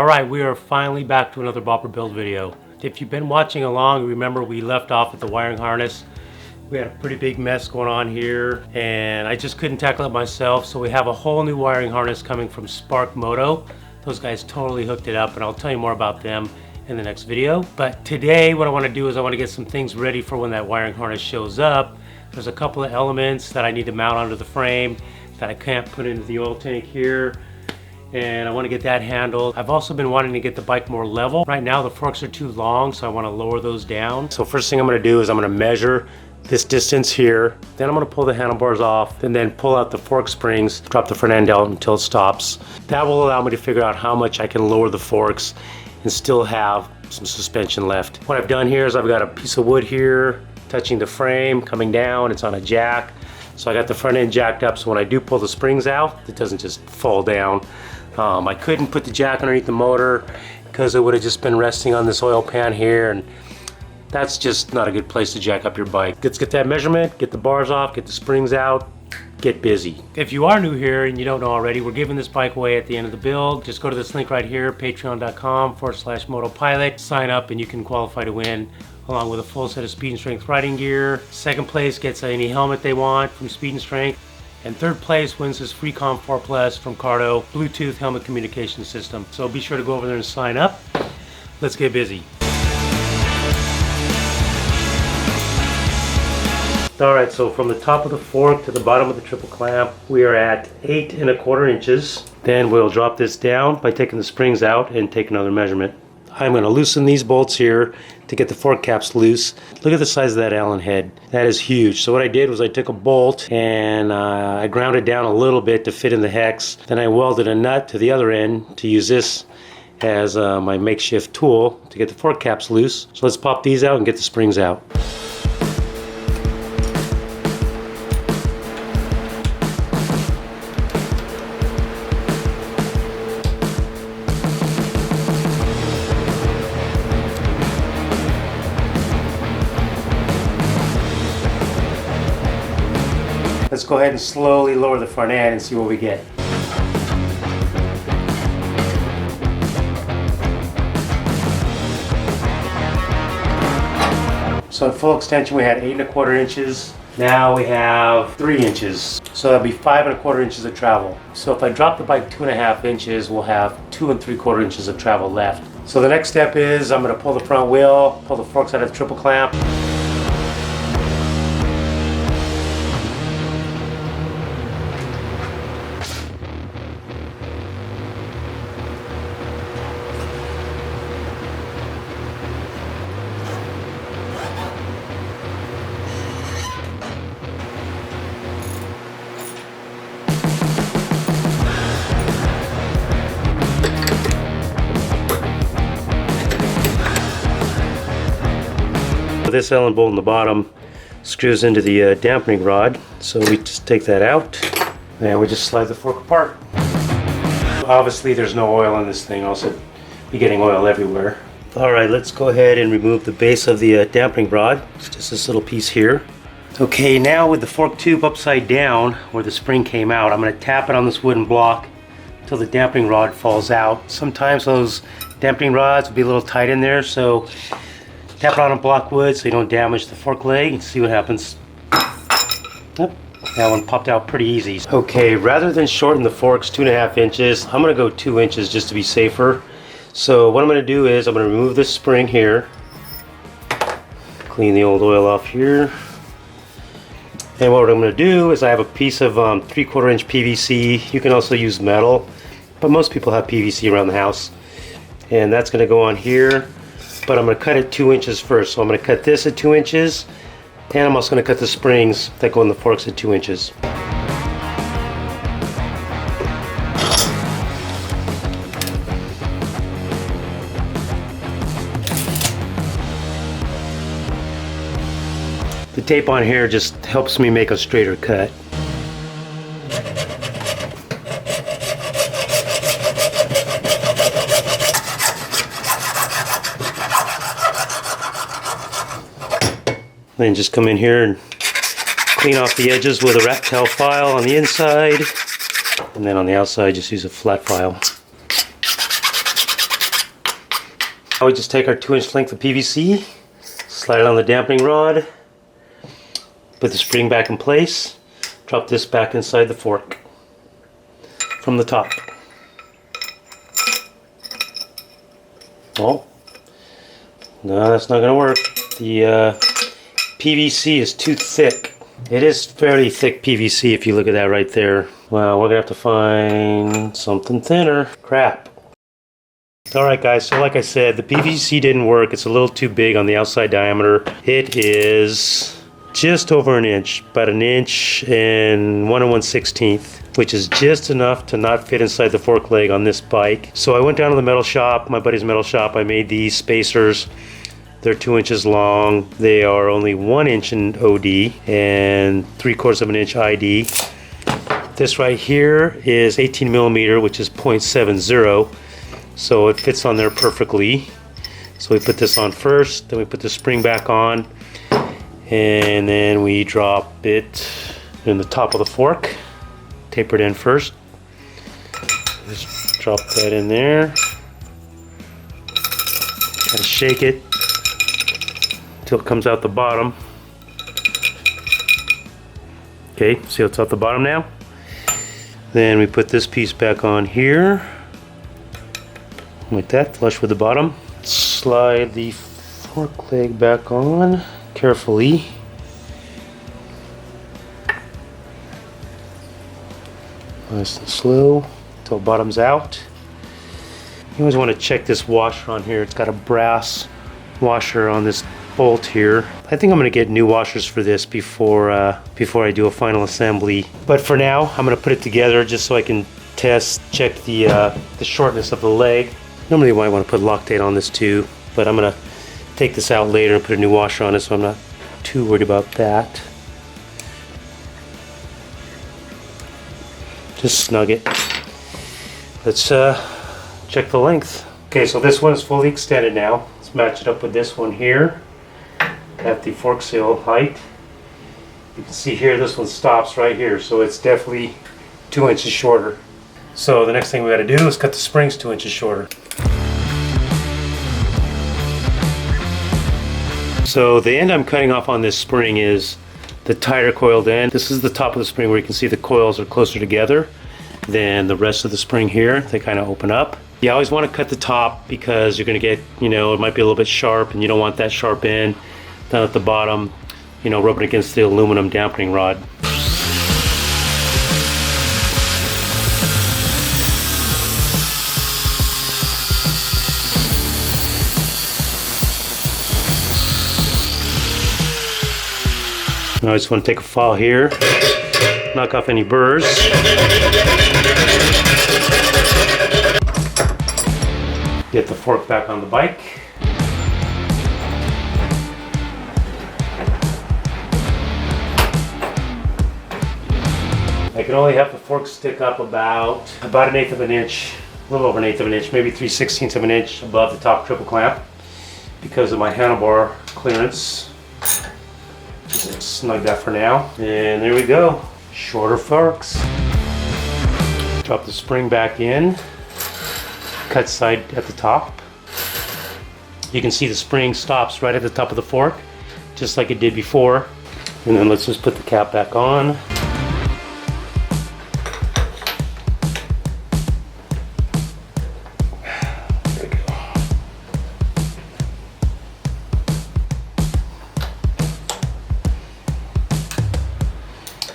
Alright, we are finally back to another bobber build video. If you've been watching along, remember we left off at the wiring harness. We had a pretty big mess going on here and I just couldn't tackle it myself, so we have a whole new wiring harness coming from MOTO. Those guys totally hooked it up and I'll tell you more about them in the next video. But today what I want to do is I want to get some things ready for when that wiring harness shows up. There's a couple of elements that I need to mount onto the frame that I can't put into the oil tank here, and I want to get that handled. I've also been wanting to get the bike more level. Right now the forks are too long, so I want to lower those down. So first thing I'm going to do is I'm going to measure this distance here, then I'm going to pull the handlebars off and then pull out the fork springs, drop the front end out until it stops. That will allow me to figure out how much I can lower the forks and still have some suspension left. What I've done here is I've got a piece of wood here touching the frame, coming down, it's on a jack. So I got the front end jacked up so when I do pull the springs out, it doesn't just fall down. I couldn't put the jack underneath the motor because it would have just been resting on this oil pan here, and that's just not a good place to jack up your bike. Let's get that measurement, get the bars off, get the springs out, get busy. If you are new here and you don't know already, we're giving this bike away at the end of the build. Just go to this link right here, patreon.com/MOTOPilot. Sign up and you can qualify to win, along with a full set of Speed and Strength riding gear. Second place gets any helmet they want from Speed and Strength. And third place wins this FreeCom 4 Plus from Cardo Bluetooth helmet communication system. So be sure to go over there and sign up. Let's get busy. Alright, so from the top of the fork to the bottom of the triple clamp, we are at 8 1/4 inches. Then we'll drop this down by taking the springs out and take another measurement. I'm going to loosen these bolts here to get the fork caps loose. Look at the size of that Allen head. That is huge. So what I did was I took a bolt and I ground it down a little bit to fit in the hex. Then I welded a nut to the other end to use this as my makeshift tool to get the fork caps loose. So let's pop these out and get the springs out. Let's go ahead and slowly lower the front end and see what we get. So at full extension we had 8 1/4 inches. Now we have 3 inches. So that'll be 5 1/4 inches of travel. So if I drop the bike 2 1/2 inches, we'll have 2 3/4 inches of travel left. So the next step is I'm going to pull the front wheel, pull the forks out of the triple clamp. This Allen bolt in the bottom screws into the dampening rod, so we just take that out and we just slide the fork apart. Obviously there's no oil in this thing, else it'd be getting oil everywhere. Alright, let's go ahead and remove the base of the dampening rod. It's just this little piece here. Okay, now with the fork tube upside down where the spring came out, I'm going to tap it on this wooden block until the dampening rod falls out. Sometimes those dampening rods will be a little tight in there, so tap it on a block wood so you don't damage the fork leg and see what happens. Yep, that one popped out pretty easy. Okay, rather than shorten the forks 2 1/2 inches, I'm going to go 2 inches just to be safer. So what I'm going to do is I'm going to remove this spring here, clean the old oil off here, and what I'm going to do is I have a piece of 3/4 inch PVC. You can also use metal, but most people have PVC around the house, and that's going to go on here. But I'm going to cut it 2 inches first. So I'm going to cut this at 2 inches, and I'm also going to cut the springs that go in the forks at 2 inches. The tape on here just helps me make a straighter cut. Then just come in here and clean off the edges with a rat tail file on the inside, and then on the outside just use a flat file. Now we just take our 2-inch length of PVC, slide it on the dampening rod, put the spring back in place, drop this back inside the fork from the top. Oh, no, that's not going to work. The PVC is too thick. It is fairly thick PVC if you look at that right there. Well, we're going to have to find something thinner. Crap. Alright guys, so like I said, the PVC didn't work. It's a little too big on the outside diameter. It is just over an inch, about an inch and 1 1/16, which is just enough to not fit inside the fork leg on this bike. So I went down to the metal shop, my buddy's metal shop. I made these spacers. They're 2 inches long. They are only 1 inch in OD and 3/4 of an inch ID. This right here is 18 millimeter, which is 0.70. So it fits on there perfectly. So we put this on first, then we put the spring back on, and then we drop it in the top of the fork. Taper it in first. Just drop that in there. Kind of shake it until it comes out the bottom. Okay, see what's out the bottom now? Then we put this piece back on here, like that, flush with the bottom. Slide the fork leg back on carefully. Nice and slow until it bottoms out. You always want to check this washer on here. It's got a brass washer on this bolt here. I think I'm going to get new washers for this before I do a final assembly. But for now, I'm going to put it together just so I can check the shortness of the leg. Normally you might want to put Loctite on this too, but I'm going to take this out later and put a new washer on it, so I'm not too worried about that. Just snug it. Let's check the length. Okay, so this one is fully extended now. Let's match it up with this one here at the fork seal height. You can see here this one stops right here, so it's definitely 2 inches shorter. So the next thing we got to do is cut the springs 2 inches shorter. So the end I'm cutting off on this spring is the tighter coiled end. This is the top of the spring where you can see the coils are closer together than the rest of the spring here. They kind of open up. You always want to cut the top because you're going to get, it might be a little bit sharp and you don't want that sharp end down at the bottom, rubbing against the aluminum dampening rod. Now I just want to take a file here, knock off any burrs. Get the fork back on the bike. I can only have the fork stick up about 1/8 of an inch, a little over 1/8 of an inch, maybe 3/16 of an inch above the top triple clamp because of my handlebar clearance. Just snug that for now, and there we go. Shorter forks. Drop the spring back in, cut side at the top. You can see the spring stops right at the top of the fork, just like it did before. And then let's just put the cap back on.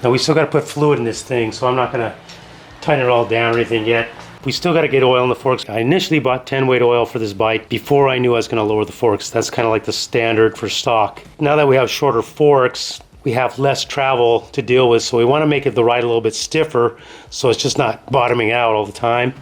Now we still got to put fluid in this thing, so I'm not going to tighten it all down or anything yet. We still got to get oil in the forks. I initially bought 10 weight oil for this bike before I knew I was going to lower the forks. That's kind of like the standard for stock. Now that we have shorter forks, we have less travel to deal with, so we want to make the ride a little bit stiffer so it's just not bottoming out all the time.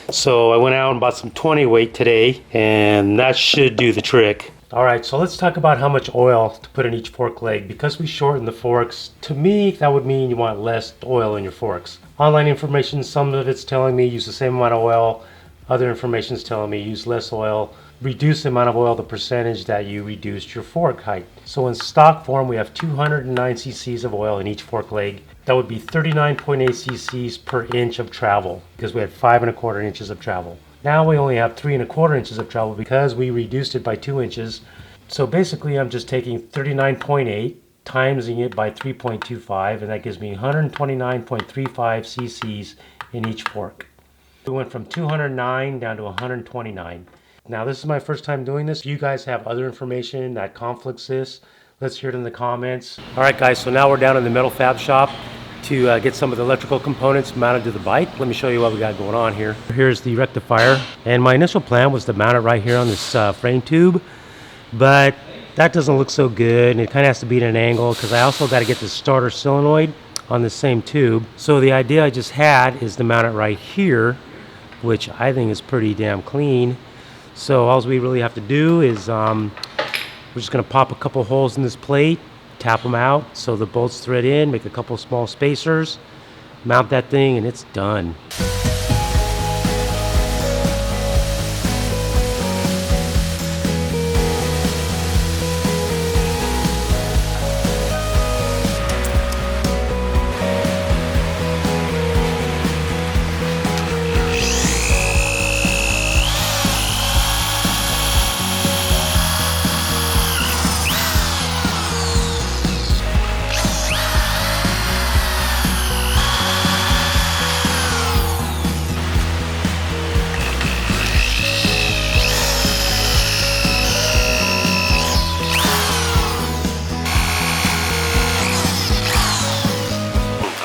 So I went out and bought some 20 weight today, and that should do the trick. Alright, so let's talk about how much oil to put in each fork leg. Because we shorten the forks, to me that would mean you want less oil in your forks. Online information, some of it's telling me use the same amount of oil, other information is telling me use less oil. Reduce the amount of oil, the percentage that you reduced your fork height. So in stock form we have 209 cc's of oil in each fork leg. That would be 39.8 cc's per inch of travel, because we had 5 1/4 inches of travel. Now we only have 3 1/4 inches of travel because we reduced it by 2 inches. So basically I'm just taking 39.8, timesing it by 3.25, and that gives me 129.35 cc's in each fork. We went from 209 down to 129. Now this is my first time doing this. If you guys have other information that conflicts this, let's hear it in the comments. Alright guys, so now we're down in the metal fab shop to get some of the electrical components mounted to the bike. Let me show you what we got going on here. Here's the rectifier, and my initial plan was to mount it right here on this frame tube, but that doesn't look so good, and it kind of has to be at an angle because I also got to get the starter solenoid on the same tube. So the idea I just had is to mount it right here, which I think is pretty damn clean. So all we really have to do is we're just going to pop a couple holes in this plate, tap them out so the bolts thread in, make a couple small spacers, mount that thing, and it's done.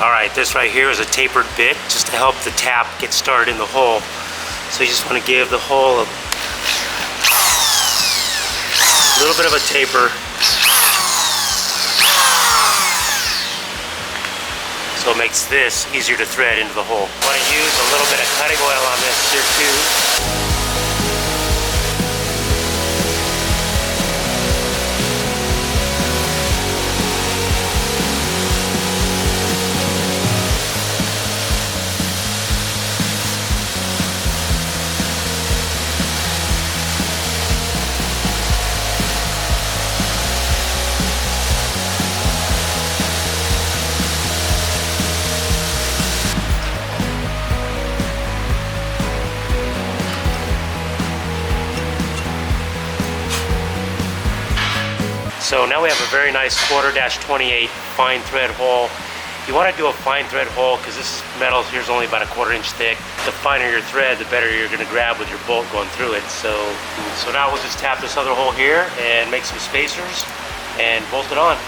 Alright, this right here is a tapered bit just to help the tap get started in the hole. So you just want to give the hole a little bit of a taper. So it makes this easier to thread into the hole. Want to use a little bit of cutting oil on this here too. So now we have a very nice 1/4-28 fine thread hole. You want to do a fine thread hole because this metal here is only about 1/4 inch thick. The finer your thread, the better you're going to grab with your bolt going through it. So now we'll just tap this other hole here and make some spacers and bolt it on.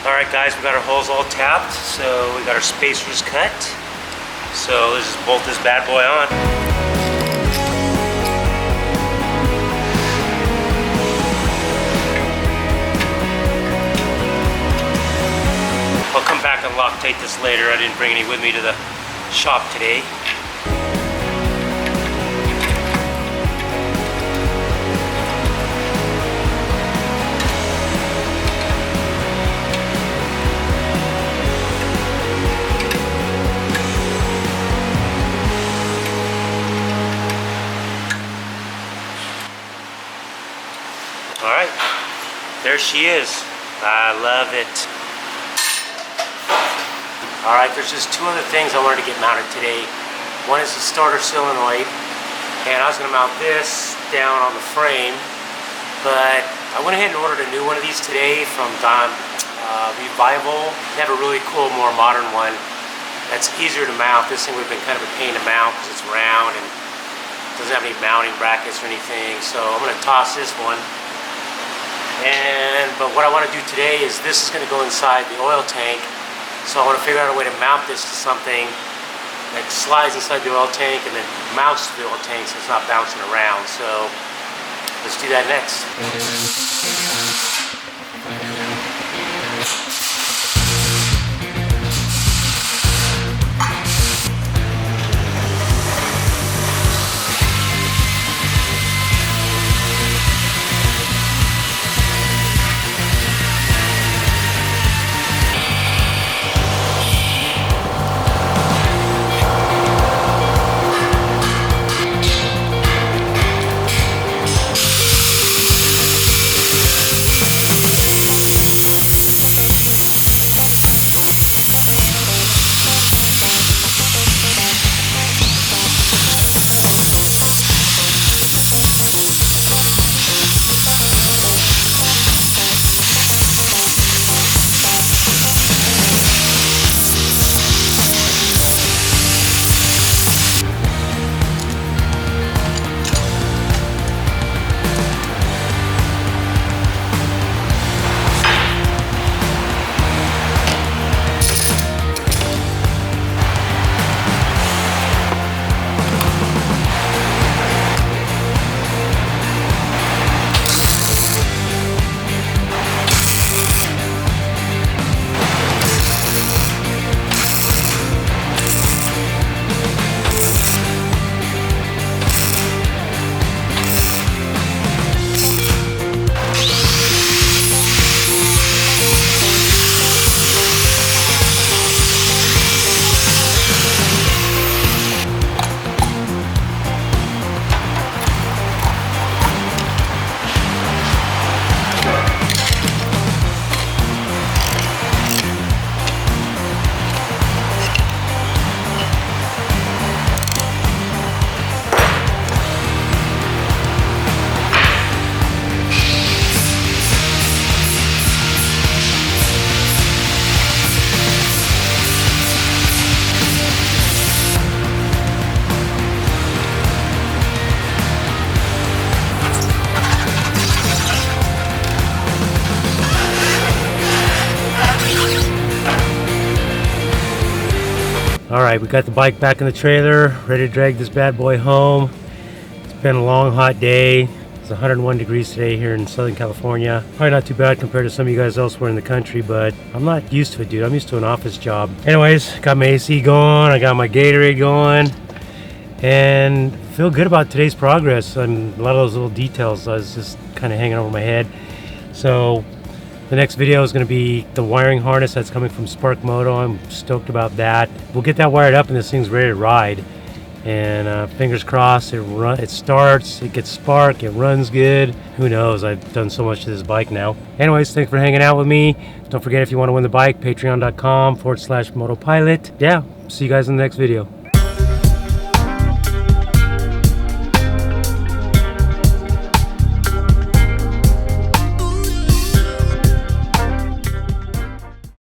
Alright guys, we got our holes all tapped, so we got our spacers cut. So let's just bolt this bad boy on. I'll come back and Loctite this later. I didn't bring any with me to the shop today. Alright, there she is. I love it. Alright, there's just two other things I wanted to get mounted today. One is the starter solenoid, and I was going to mount this down on the frame, but I went ahead and ordered a new one of these today from Revival. They have a really cool, more modern one that's easier to mount. This thing would have been kind of a pain to mount because it's round and doesn't have any mounting brackets or anything, so I'm going to toss this one. But what I want to do today is this is going to go inside the oil tank, so I want to figure out a way to mount this to something that slides inside the oil tank and then mounts to the oil tank so it's not bouncing around. So let's do that next. Alright, we got the bike back in the trailer, ready to drag this bad boy home. It's been a long hot day. It's 101 degrees today here in Southern California. Probably not too bad compared to some of you guys elsewhere in the country, but I'm not used to it, dude. I'm used to an office job. Anyways, got my AC going, I got my Gatorade going, and feel good about today's progress on a lot of those little details. I was just kind of hanging over my head. So the next video is going to be the wiring harness that's coming from Spark Moto. I'm stoked about that. We'll get that wired up and this thing's ready to ride. And fingers crossed, it starts, it gets spark, it runs good. Who knows? I've done so much to this bike now. Anyways, thanks for hanging out with me. Don't forget, if you want to win the bike, patreon.com/motopilot. Yeah, see you guys in the next video.